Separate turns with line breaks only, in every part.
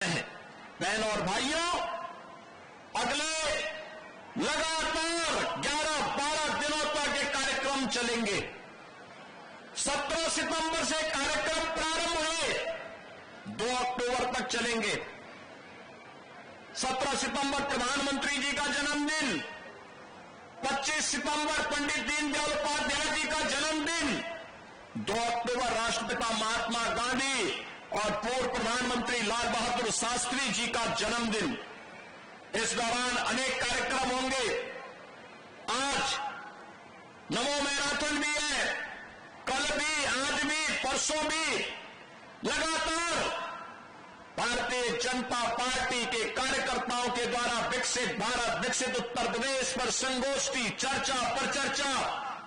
बहनों और भाइयों, अगले लगातार 11-12 दिनों तक ये कार्यक्रम चलेंगे। 17 सितंबर से कार्यक्रम प्रारंभ हुए, 2 अक्टूबर तक चलेंगे। 17 सितंबर प्रधानमंत्री जी का जन्मदिन, 25 सितंबर पंडित दीनदयाल उपाध्याय जी का जन्मदिन, 2 अक्टूबर राष्ट्रपिता महात्मा गांधी और पूर्व प्रधानमंत्री लाल बहादुर शास्त्री जी का जन्मदिन। इस दौरान अनेक कार्यक्रम होंगे। आज नमो मैराथन भी है, कल भी, आज भी, परसों भी। लगातार भारतीय जनता पार्टी के कार्यकर्ताओं के द्वारा विकसित भारत, विकसित उत्तर प्रदेश पर संगोष्ठी, चर्चा पर चर्चा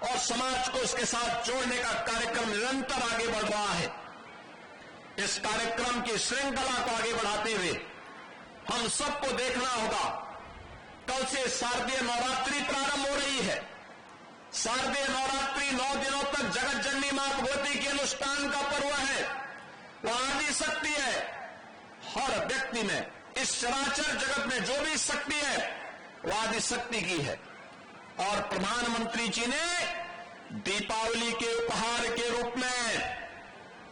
और समाज को इसके साथ जोड़ने का कार्यक्रम निरंतर आगे बढ़ रहा है। इस कार्यक्रम की श्रृंखला को आगे बढ़ाते हुए हम सबको देखना होगा। कल से शारदीय नवरात्रि प्रारंभ हो रही है। शारदीय नवरात्रि 9 दिनों तक जगत जननी मां भगवती के अनुष्ठान का पर्व है। वह आदि शक्ति है। हर व्यक्ति में, इस चराचर जगत में जो भी शक्ति है वह आदि शक्ति की है। और प्रधानमंत्री जी ने दीपावली के उपहार के रूप में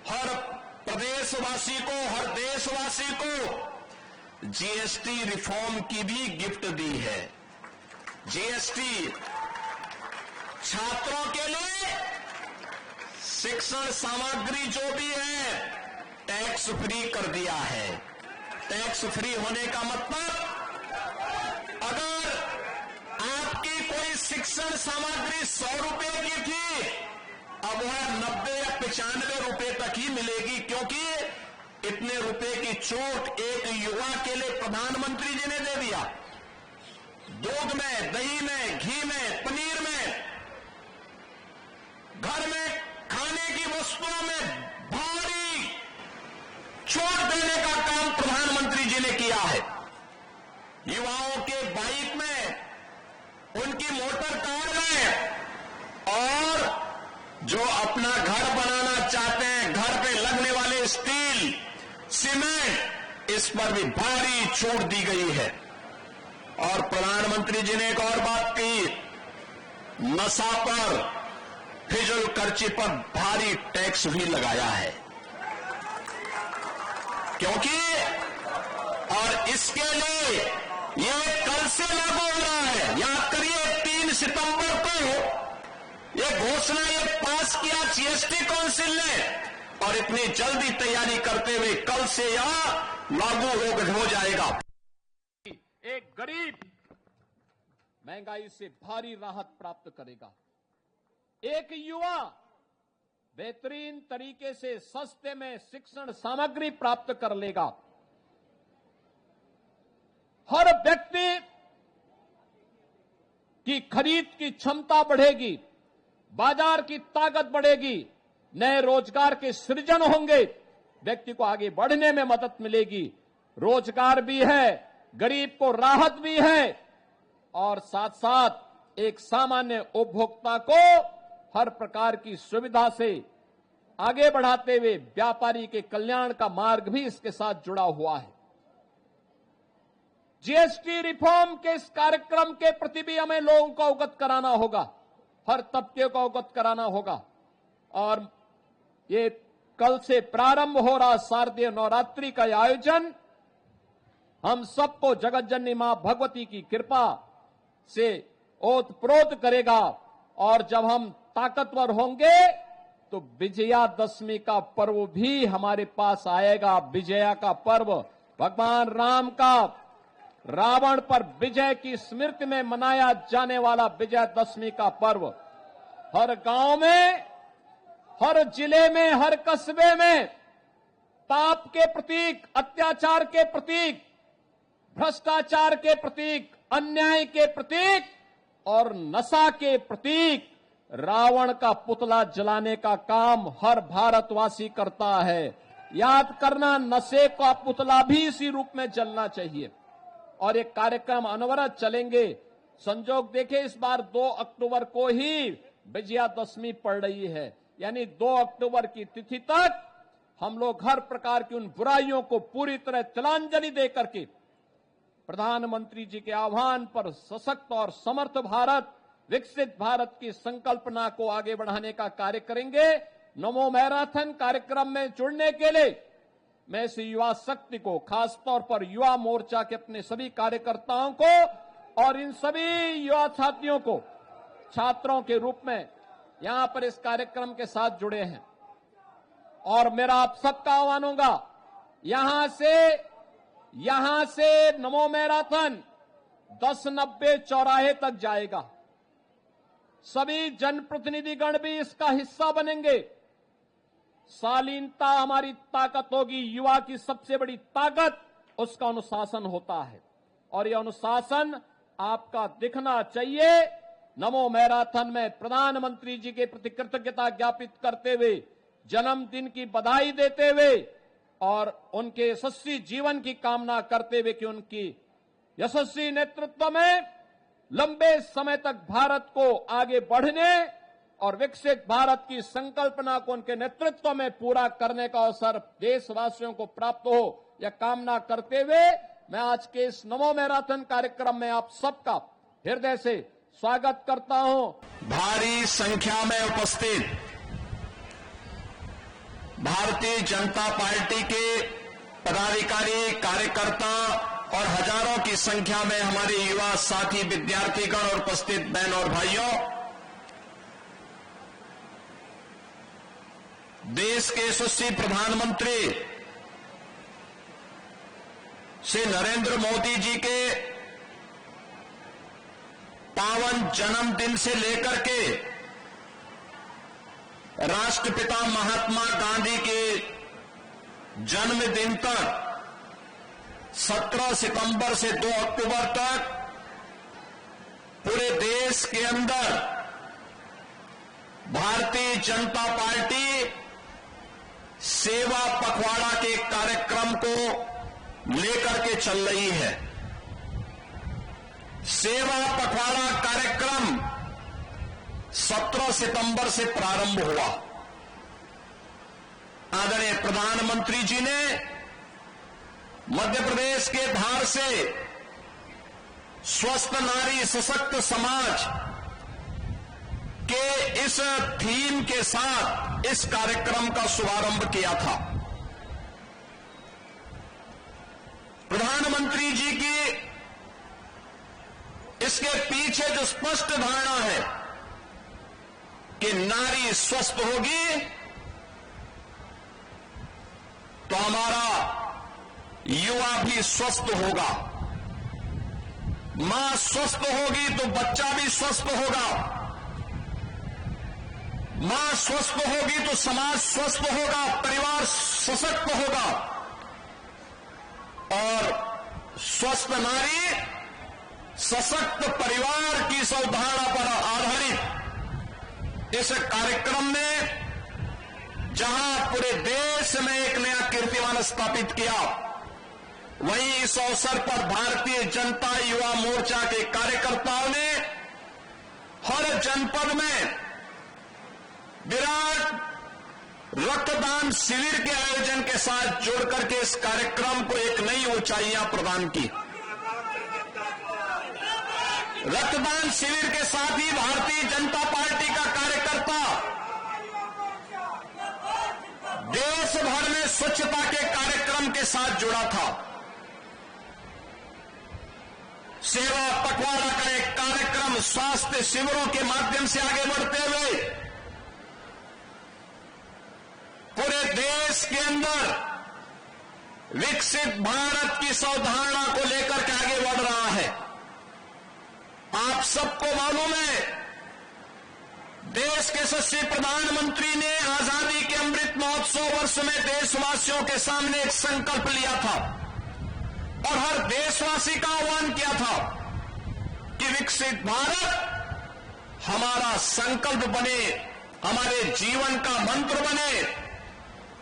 हर प्रदेशवासी को, हर देशवासी को जीएसटी रिफॉर्म की भी गिफ्ट दी है। जीएसटी छात्रों के लिए शिक्षण सामग्री जो भी है टैक्स फ्री कर दिया है। टैक्स फ्री होने का मतलब, अगर आपकी कोई शिक्षण सामग्री 100 रुपए की थी, अब वह 90 या 95 रुपए तक ही मिलेगी, क्योंकि इतने रुपए की छूट एक युवा के लिए प्रधानमंत्री जी ने दे दिया। दूध में, दही में, घी में, पनीर में, घर में खाने की वस्तुओं में भारी छूट देने का काम प्रधानमंत्री जी ने किया है। युवाओं के बाइक में, उनकी मोटर कार में, और जो अपना घर बनाना चाहते हैं, घर पे लगने वाले स्टील, सीमेंट, इस पर भी भारी छूट दी गई है। और प्रधानमंत्री जी ने एक और बात की, नशा पर, फिजूल खर्ची पर भारी टैक्स भी लगाया है। क्योंकि और इसके लिए ये कल से लागू हो रहा है। याद करिए, 3 सितंबर को ये घोषणा ये पास किया जीएसटी काउंसिल ने, और इतनी जल्दी तैयारी करते हुए कल से यह लागू हो जाएगा।
एक गरीब महंगाई से भारी राहत प्राप्त करेगा। एक युवा बेहतरीन तरीके से सस्ते में शिक्षण सामग्री प्राप्त कर लेगा। हर व्यक्ति की खरीद की क्षमता बढ़ेगी, बाजार की ताकत बढ़ेगी, नए रोजगार के सृजन होंगे, व्यक्ति को आगे बढ़ने में मदद मिलेगी। रोजगार भी है, गरीब को राहत भी है, और साथ साथ एक सामान्य उपभोक्ता को हर प्रकार की सुविधा से आगे बढ़ाते हुए व्यापारी के कल्याण का मार्ग भी इसके साथ जुड़ा हुआ है। जीएसटी रिफॉर्म के इस कार्यक्रम के प्रति भी हमें लोगों को अवगत कराना होगा, हर तबके को अवगत कराना होगा। और ये कल से प्रारंभ हो रहा शारदीय नवरात्रि का आयोजन हम सबको जगत जननी मां भगवती की कृपा से ओतप्रोत करेगा। और जब हम ताकतवर होंगे तो विजयादशमी का पर्व भी हमारे पास आएगा। विजया का पर्व, भगवान राम का रावण पर विजय की स्मृति में मनाया जाने वाला विजयादशमी का पर्व हर गांव में, हर जिले में, हर कस्बे में पाप के प्रतीक, अत्याचार के प्रतीक, भ्रष्टाचार के प्रतीक, अन्याय के प्रतीक और नशा के प्रतीक रावण का पुतला जलाने का काम हर भारतवासी करता है। याद करना, नशे का पुतला भी इसी रूप में जलना चाहिए। और ये कार्यक्रम अनवरत चलेंगे। संजोग देखे, इस बार 2 अक्टूबर को ही विजयादशमी पड़ रही है, यानी 2 अक्टूबर की तिथि तक हम लोग हर प्रकार की उन बुराइयों को पूरी तरह तिलांजलि दे करके प्रधानमंत्री जी के आह्वान पर सशक्त और समर्थ भारत, विकसित भारत की संकल्पना को आगे बढ़ाने का कार्य करेंगे। नमो मैराथन कार्यक्रम में जुड़ने के लिए मैं इस युवा शक्ति को, खासतौर पर युवा मोर्चा के अपने सभी कार्यकर्ताओं को और इन सभी युवा साथियों को छात्रों के रूप में यहां पर इस कार्यक्रम के साथ जुड़े हैं, और मेरा आप सबका आह्वान होगा, यहां से नमो मैराथन 1090 चौराहे तक जाएगा। सभी जनप्रतिनिधिगण भी इसका हिस्सा बनेंगे। शालीनता हमारी ताकत होगी। युवा की सबसे बड़ी ताकत उसका अनुशासन होता है, और यह अनुशासन आपका दिखना चाहिए। नमो मैराथन में प्रधानमंत्री जी के प्रति कृतज्ञता ज्ञापित करते हुए, जन्मदिन की बधाई देते हुए और उनके यशस्वी जीवन की कामना करते हुए कि उनकी यशस्वी नेतृत्व में लंबे समय तक भारत को आगे बढ़ने और विकसित भारत की संकल्पना को उनके नेतृत्व में पूरा करने का अवसर देशवासियों को प्राप्त हो, यह कामना करते हुए मैं आज के इस नमो मैराथन कार्यक्रम में आप सबका हृदय से स्वागत करता हूं।
भारी संख्या में उपस्थित भारतीय जनता पार्टी के पदाधिकारी, कार्यकर्ता और हजारों की संख्या में हमारे युवा साथी, विद्यार्थीगण और उपस्थित बहन और भाइयों, देश के यशस्वी प्रधानमंत्री श्री नरेंद्र मोदी जी के पावन जन्मदिन से लेकर के राष्ट्रपिता महात्मा गांधी के जन्मदिन तक 17 सितंबर से 2 अक्टूबर तक पूरे देश के अंदर भारतीय जनता पार्टी सेवा पखवाड़ा के कार्यक्रम को लेकर के चल रही है। सेवा पखवाड़ा कार्यक्रम 17 सितंबर से प्रारंभ हुआ। आदरणीय प्रधानमंत्री जी ने मध्य प्रदेश के धार से स्वस्थ नारी सशक्त समाज के इस थीम के साथ इस कार्यक्रम का शुभारंभ किया था। प्रधानमंत्री जी की इसके पीछे जो स्पष्ट धारणा है कि नारी स्वस्थ होगी तो हमारा युवा भी स्वस्थ होगा, मां स्वस्थ होगी तो बच्चा भी स्वस्थ होगा, मां स्वस्थ होगी तो समाज स्वस्थ होगा, परिवार सशक्त होगा, और स्वस्थ नारी सशक्त परिवार की इस अवधारणा पर आधारित इस कार्यक्रम में जहां पूरे देश में एक नया कीर्तिमान स्थापित किया, वहीं इस अवसर पर भारतीय जनता युवा मोर्चा के कार्यकर्ताओं ने हर जनपद में विराट रक्तदान शिविर के आयोजन के साथ जोड़कर के इस कार्यक्रम को एक नई ऊंचाइयां प्रदान की। रक्तदान शिविर के साथ ही भारतीय जनता पार्टी का कार्यकर्ता देश भर में स्वच्छता के कार्यक्रम के साथ जुड़ा था। सेवा पखवाड़ा का एक कार्यक्रम स्वास्थ्य शिविरों के माध्यम से आगे बढ़ते हुए पूरे देश के अंदर विकसित भारत की अवधारणा को लेकर के आगे बढ़ रहा है। आप सबको मालूम है, देश के यशस्वी प्रधानमंत्री ने आजादी के अमृत महोत्सव वर्ष में देशवासियों के सामने एक संकल्प लिया था और हर देशवासी का आह्वान किया था कि विकसित भारत हमारा संकल्प बने, हमारे जीवन का मंत्र बने,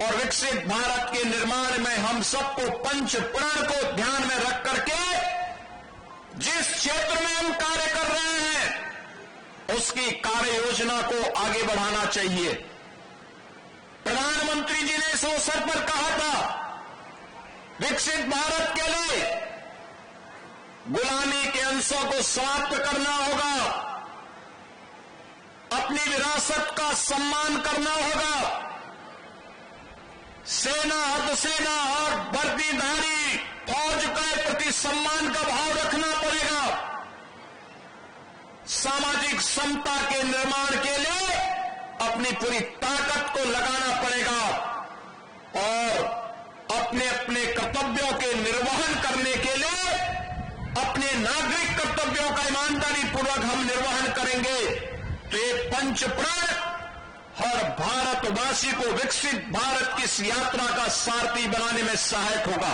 और विकसित भारत के निर्माण में हम सबको पंच प्राण को ध्यान में रख करके जिस क्षेत्र में हम कार्य कर रहे हैं उसकी कार्य योजना को आगे बढ़ाना चाहिए। प्रधानमंत्री जी ने ने इस अवसर पर कहा था, विकसित भारत के लिए गुलामी के अंशों को समाप्त करना होगा, अपनी विरासत का सम्मान करना होगा, सेना, अर्धसेना और वर्दीधारी फौज के प्रति सम्मान का भाव रखना पड़ेगा, सामाजिक समता के निर्माण के लिए अपनी पूरी ताकत को लगाना पड़ेगा और अपने अपने कर्तव्यों के निर्वहन करने के लिए अपने नागरिक कर्तव्यों का ईमानदारी पूर्वक हम निर्वहन करेंगे तो ये पंचप्रण हर भारतवासी को विकसित भारत की इस यात्रा का सारथी बनाने में सहायक होगा।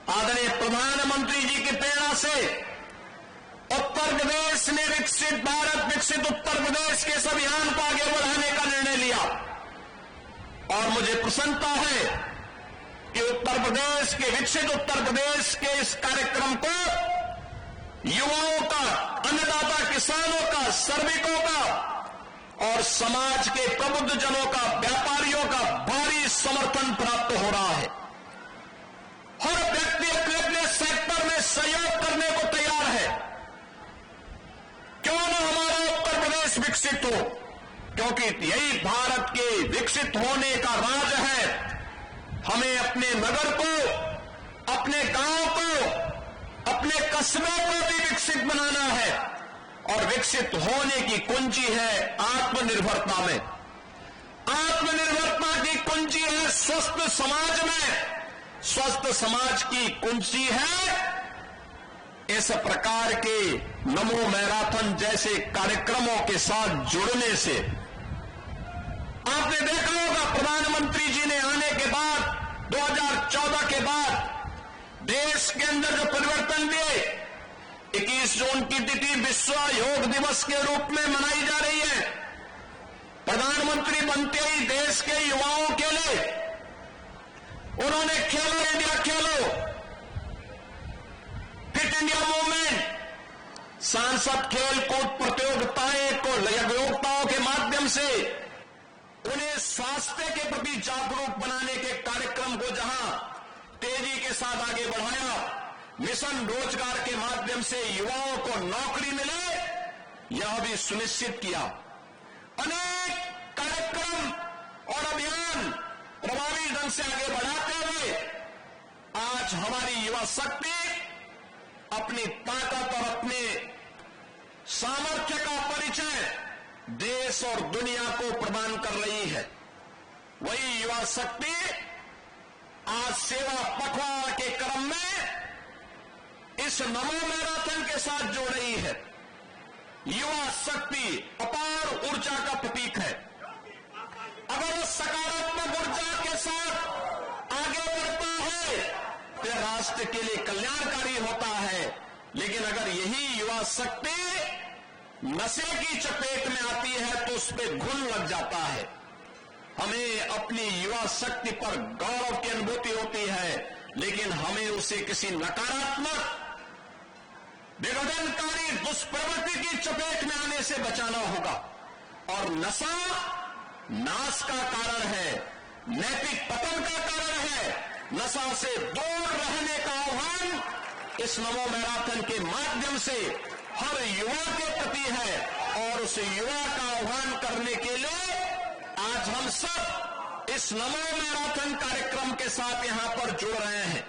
आदरणीय प्रधानमंत्री जी की प्रेरणा से उत्तर प्रदेश ने विकसित भारत, विकसित उत्तर प्रदेश के इस अभियान को आगे बढ़ाने का निर्णय लिया और मुझे प्रसन्नता है कि उत्तर प्रदेश के, विकसित उत्तर प्रदेश के इस कार्यक्रम को युवाओं का, अन्नदाता किसानों का, श्रमिकों का और समाज के प्रबुद्ध जनों का, व्यापारियों का भारी समर्थन प्राप्त हो रहा है। हर व्यक्ति अपने अपने सेक्टर में सहयोग करने को तैयार है। क्यों न हमारा उत्तर प्रदेश विकसित हो, क्योंकि यही भारत के विकसित होने का राज है। हमें अपने नगर को, अपने गांव को, अपने कस्बों को भी विकसित बनाना है और विकसित होने की कुंजी है आत्मनिर्भरता में। आत्मनिर्भरता की कुंजी है स्वस्थ समाज में, स्वस्थ समाज की कुंजी है इस प्रकार के नमो मैराथन जैसे कार्यक्रमों के साथ जुड़ने से। आपने देखा होगा प्रधानमंत्री जी ने आने के बाद, 2014 के बाद देश के अंदर जो परिवर्तन दिए, 21 जून की तिथि विश्व योग दिवस के रूप में मनाई जा रही है। प्रधानमंत्री बनते ही देश के युवाओं के लिए उन्होंने खेलो इंडिया खेलो, फिट इंडिया मूवमेंट, सांसद खेल कूद प्रतियोगिताओं के माध्यम से उन्हें स्वास्थ्य के प्रति जागरूक बनाने के कार्यक्रम को जहां तेजी के साथ आगे बढ़ाया, मिशन रोजगार के माध्यम से युवाओं को नौकरी मिले यह भी सुनिश्चित किया। अनेक कार्यक्रम और अभियान प्रभावी ढंग से आगे बढ़ाते हुए आज हमारी युवा शक्ति अपनी ताकत और अपने सामर्थ्य का परिचय देश और दुनिया को प्रदान कर रही है। वही युवा शक्ति आज सेवा पखवाड़ा के क्रम में इस नमो मैराथन के साथ जोड़ रही है। युवा शक्ति अपार ऊर्जा का प्रतीक है। अगर वो सकारात्मक ऊर्जा के साथ आगे बढ़ता है तो राष्ट्र के लिए कल्याणकारी होता है, लेकिन अगर यही युवा शक्ति नशे की चपेट में आती है तो उस पर घुन लग जाता है। हमें अपनी युवा शक्ति पर गौरव की अनुभूति होती है, लेकिन हमें उसे किसी नकारात्मक विघटनकारी दुष्प्रवृत्ति की चपेट में आने से बचाना होगा। और नशा नाश का कारण है, नैतिक पतन का कारण है। नशा से दूर रहने का आह्वान इस नमो मैराथन के माध्यम से हर युवा के प्रति है और उस युवा का आह्वान करने के लिए आज हम सब इस नमो मैराथन कार्यक्रम के साथ यहां पर जुड़ रहे हैं।